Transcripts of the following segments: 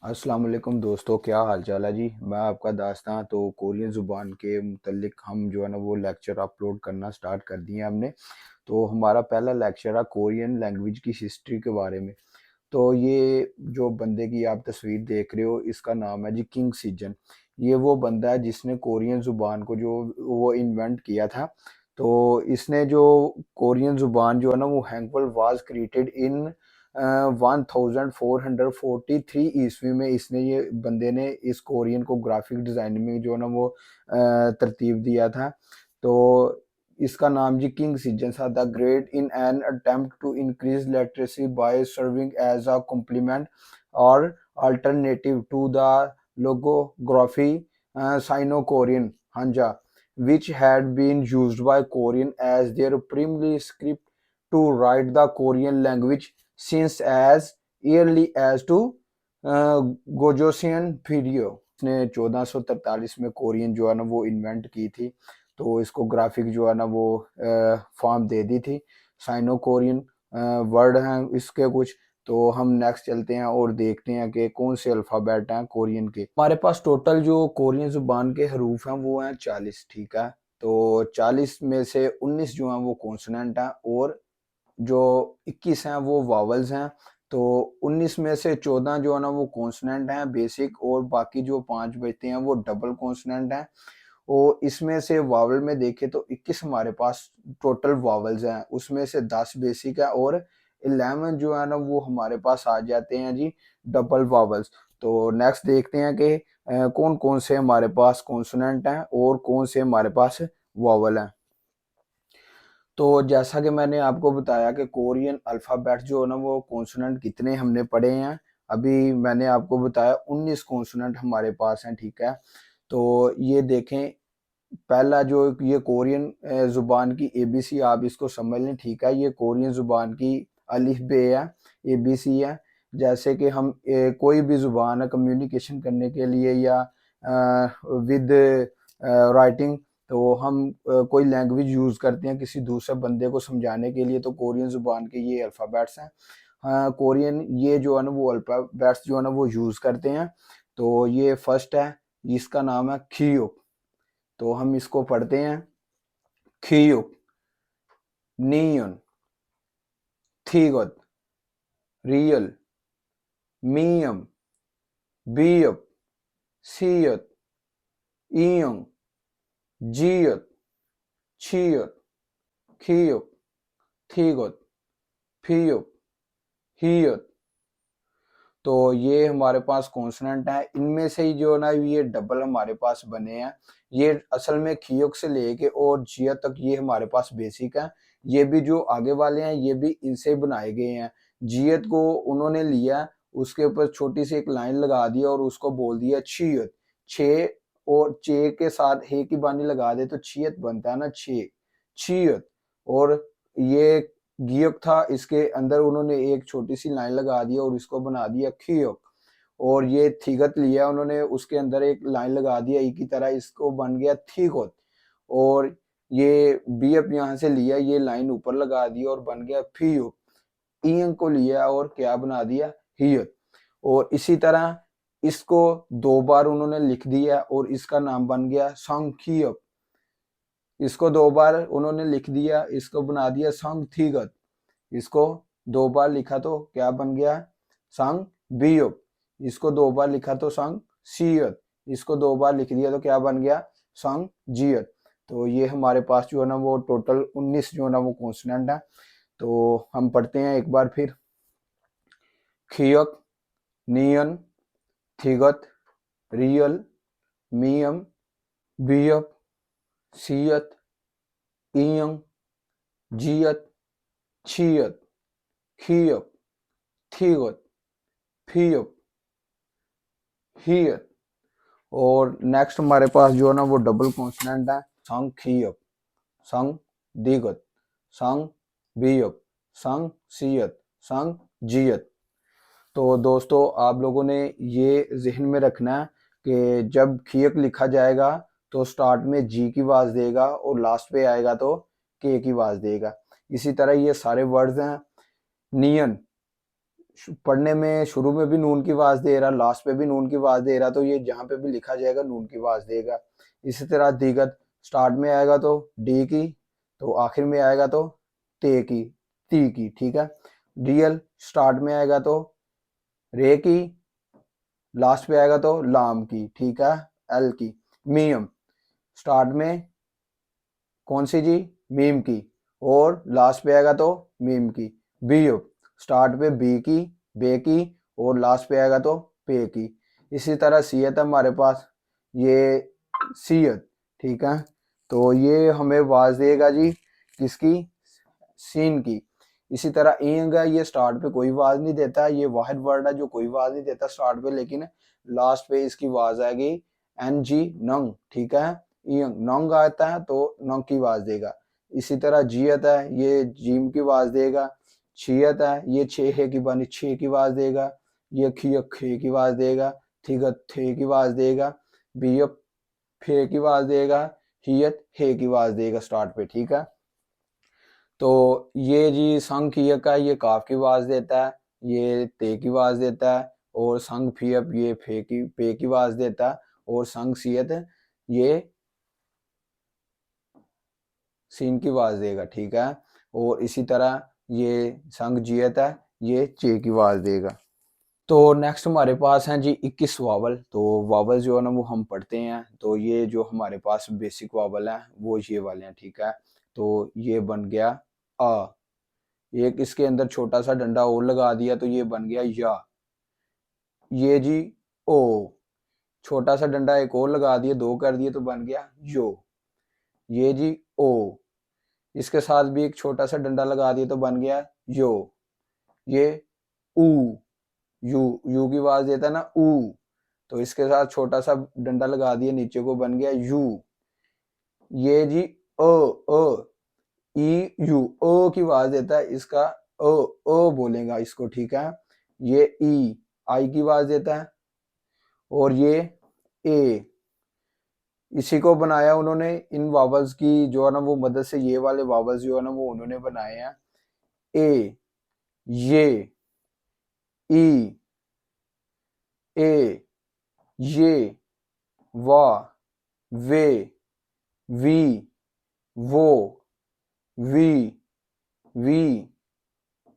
अस्सलाम वालेकुम दोस्तों, क्या हाल चाल है जी। मैं आपका दास्तां तो कोरियन ज़ुबान के मुतल्लिक हम जो है ना वो लेक्चर अपलोड करना स्टार्ट कर दिए हमने। तो हमारा पहला लेक्चर है कोरियन लैंग्वेज की हिस्ट्री के बारे में। तो ये जो बंदे की आप तस्वीर देख रहे हो इसका नाम है जी किंग सीजन। ये वो बंदा है जिसने कोरियन ज़ुबान को जो वो इन्वेंट किया था। तो इसने जो कोरियन ज़ुबान जो है ना वो हैंगवल वाज क्रिएटेड इन 1443 ईस्वी में इसने ये बंदे ने इस कोरियन को ग्राफिक डिजाइनिंग में जो है ना वो तरतीब दिया था। तो इसका नाम जी किंग सीजन था the Great in an attempt to increase literacy by serving as a complement or alternative to the logography Sino Korean Hanja which had been used by Korean as their primary script to write the Korean language since as early as to गोजोसियन पीरियो। इसने 1443 में Korean जो है ना वो invent की थी। तो इसको ग्राफिक जो है ना वो फॉर्म दे दी थी। साइनो कोरियन वर्ड हैं इसके कुछ। तो हम नेक्स्ट चलते हैं और देखते हैं कि कौन से अल्फ़ाबेट हैं कोरियन के। हमारे पास टोटल जो कोरियन ज़ुबान के हरूफ हैं वो हैं 40, ठीक है। तो 40 में से 19 जो हैं वो कॉन्सोनेंट हैं और जो 21 हैं वो वावल्स हैं। तो 19 में से 14 जो है ना वो कॉन्सोनेंट हैं बेसिक, और बाकी जो 5 बचते हैं वो डबल कॉन्सोनेंट हैं। और इसमें से वावल में देखें तो 21 हमारे पास टोटल वावल्स हैं, उसमें से 10 बेसिक है और 11 जो है ना वो हमारे पास आ जाते हैं जी डबल वावल्स। तो नेक्स्ट देखते हैं कि कौन कौन से हमारे पास कॉन्सोनेंट हैं और कौन से हमारे पास वावल हैं। तो जैसा कि मैंने आपको बताया कि कोरियन अल्फ़ाबेट जो है ना वो कॉन्सोनेंट कितने हमने पढ़े हैं। अभी मैंने आपको बताया 19 कॉन्सोनेंट हमारे पास हैं, ठीक है। तो ये देखें, पहला जो ये कोरियन ज़ुबान की एबीसी आप इसको समझ लें, ठीक है। ये कोरियन ज़ुबान की अलिफ बे है, एबीसी है। जैसे कि हम कोई भी ज़ुबान है कम्युनिकेशन करने के लिए या विद राइटिंग, तो हम कोई लैंग्वेज यूज़ करते हैं किसी दूसरे बंदे को समझाने के लिए, तो कोरियन ज़ुबान के ये अल्फ़ाबेट्स हैं। हाँ, कोरियन ये जो है ना वो अल्फ़ाबेट्स जो है ना वो यूज़ करते हैं। तो ये फर्स्ट है, इसका नाम है खियो। तो हम इसको पढ़ते हैं खियुक, नियन, थीगत, रियल, मियम, बियप, सियत, इयंग, जियत, छियत, खियुक, थीगत, फियुक, हियत। तो ये हमारे पास कॉन्सोनेंट है। इनमें से ही जो ना ये डबल हमारे पास बने हैं। ये असल में खियुक से लेके और जिया तक ये हमारे पास बेसिक है। ये भी जो आगे वाले हैं ये भी इनसे बनाए गए हैं। जियत को उन्होंने लिया, उसके ऊपर छोटी सी एक लाइन लगा दी और उसको बोल दिया छियत। छे और चे के साथ हे की बानी लगा दे तो छियत बनता है ना, छे छियत। और ये गियक था, इसके अंदर उन्होंने एक छोटी सी लाइन लगा दी और इसको बना दिया खियक। और ये थीगत लिया उन्होंने, उसके अंदर एक लाइन लगा दिया ई की तरह, इसको बन गया थीगत। और ये बीएप यहाँ से लिया, ये लाइन ऊपर लगा दी और बन गया फियुक। ईयं को लिया और क्या बना दिया, हियत। और इसी तरह इसको दो बार उन्होंने लिख दिया और इसका नाम बन गया संखियक। इसको दो बार उन्होंने लिख दिया, इसको बना दिया संग थीगत। इसको दो बार लिखा तो क्या बन गया, संग बियुप। इसको दो बार लिखा तो संग सियत। इसको दो बार लिख दिया तो क्या बन गया, संग जियत। तो ये हमारे पास जो है ना वो टोटल 19 जो है ना वो कॉन्सोनेंट है। तो हम पढ़ते हैं एक बार फिर। खियक, नियन, थिगत, रियल, मियम, बियप, सियत, इयंग, जियत, छियत, खियक, थीगत, फियक, हियत। और नेक्स्ट हमारे पास जो है ना वो डबल कॉन्सोनेंट है। संग खियक, संग दिगत, संग बियक, संग सियत, संग जियत। तो दोस्तों आप लोगों ने ये जहन में रखना है कि जब खियक लिखा जाएगा तो स्टार्ट में जी की आवाज देगा और लास्ट पे आएगा तो के की आवाज देगा। इसी तरह ये सारे वर्ड्स हैं। नियन पढ़ने में शुरू में भी नून की आवाज दे रहा, लास्ट पे भी नून की आवाज दे रहा, तो ये जहां पे भी लिखा जाएगा नून की आवाज देगा। इसी तरह दिगत स्टार्ट में आएगा तो डी की, तो आखिर में आएगा तो ते की, ती की, ठीक है। रियल स्टार्ट में आएगा तो रे की, लास्ट पे आएगा तो लाम की, ठीक है, एल की। मीम स्टार्ट में कौन सी जी, मीम की, और लास्ट पे आएगा तो मीम की। बीयुप स्टार्ट पे बी की, बे की, और लास्ट पे आएगा तो पे की। इसी तरह सीयत है हमारे पास, ये सीयत, ठीक है। तो ये हमें आवाज देगा जी किसकी, सीन की। इसी तरह इंग है, ये स्टार्ट पे कोई आवाज नहीं देता, ये वाहिद वर्ड है जो कोई आवाज नहीं देता स्टार्ट पे, लेकिन लास्ट पे इसकी आवाज आएगी एन जी, नंग, ठीक है। इंग नंग आता है तो नंग की आवाज देगा। इसी तरह जियत है, ये जीम की आवाज देगा। छियत है, ये छे है की बनी छे की आवाज देगा। ये खिय खे की आवाज देगा। थिगत थे की आवाज देगा। बियप फे की आवाज देगा। हियत हे की आवाज देगा स्टार्ट पे, ठीक है। तो ये जी संग खियक का, ये काफ की आवाज देता है, ये ते की आवाज देता है। और संग फियप ये फे की पे की आवाज देता है। और संग सियत ये सीन की आवाज देगा, ठीक है। और इसी तरह ये संग जियत है, ये चे की आवाज देगा। तो नेक्स्ट हमारे पास हैं जी 21 वावल। तो वावल जो है ना वो हम पढ़ते हैं, तो ये जो हमारे पास बेसिक वावल हैं वो ये वाले हैं, ठीक है। तो ये बन गया आ, एक इसके अंदर छोटा सा डंडा और लगा दिया तो ये बन गया या। ये जी ओ, छोटा सा डंडा एक और लगा दिया, दो कर दिए तो बन गया यो। ये जी ओ, इसके साथ भी एक छोटा सा डंडा लगा दिया तो बन गया यो। ये ऊ, यू, यू की आवाज देता है ना ऊ, तो इसके साथ छोटा सा डंडा लगा दिया नीचे को, बन गया यू। ये जी ओ, ई यू, ओ की आवाज देता है, इसका ओ बोलेगा इसको, ठीक है। ये ई, आई की आवाज देता है। और ये ए, इसी को बनाया उन्होंने, इन वावल्स की जो है ना वो मदद से ये वाले वावल्स जो है ना वो उन्होंने बनाए हैं। ए, ये, ई, ए, ये, वा, वे, वी, वो, वी, वी,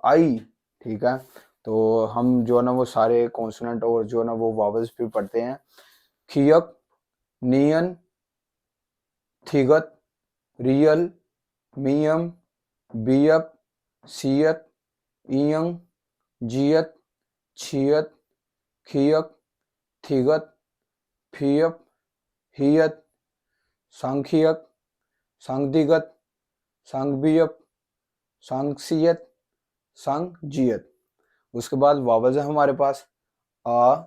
आई, ठीक है। तो हम जो है ना वो सारे कॉन्सोनेंट और जो है ना वो वावल्स भी पढ़ते हैं। खियक, नियन, थिगत, रियल, मियम, बियप, सियत, इयंग, जियत, छियत, खियक, थिगत, फियप, हियत, सांखियक, सांगदिगत, सांगबियप, सांगसियत, सांगजियत। उसके बाद वावल्स है हमारे पास आ,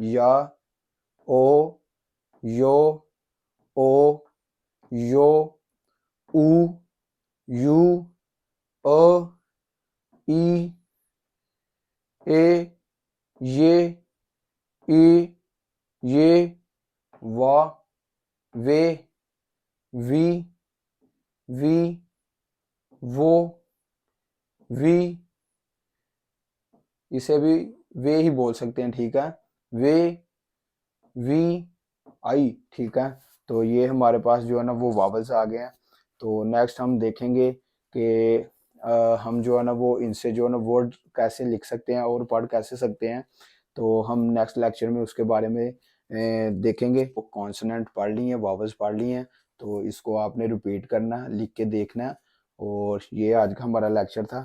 या, ओ, यो, ओ, यो, ऊ, यू, अ, ई, ए, ये, ई, ये, वा, वे, वी, वी, वो, वी, इसे भी वे ही बोल सकते हैं, ठीक है। वे, वी, आई, ठीक है। तो ये हमारे पास जो है ना वो वावल्स आ गए हैं। तो नेक्स्ट हम देखेंगे कि हम जो है ना वो इनसे जो है ना वर्ड कैसे लिख सकते हैं और पढ़ कैसे सकते हैं। तो हम नेक्स्ट लेक्चर में उसके बारे में देखेंगे। वो कॉन्सोनेंट पढ़ ली हैं, वावल्स पढ़ ली हैं, तो इसको आपने रिपीट करना, लिख के देखना। और ये आज का हमारा लेक्चर था।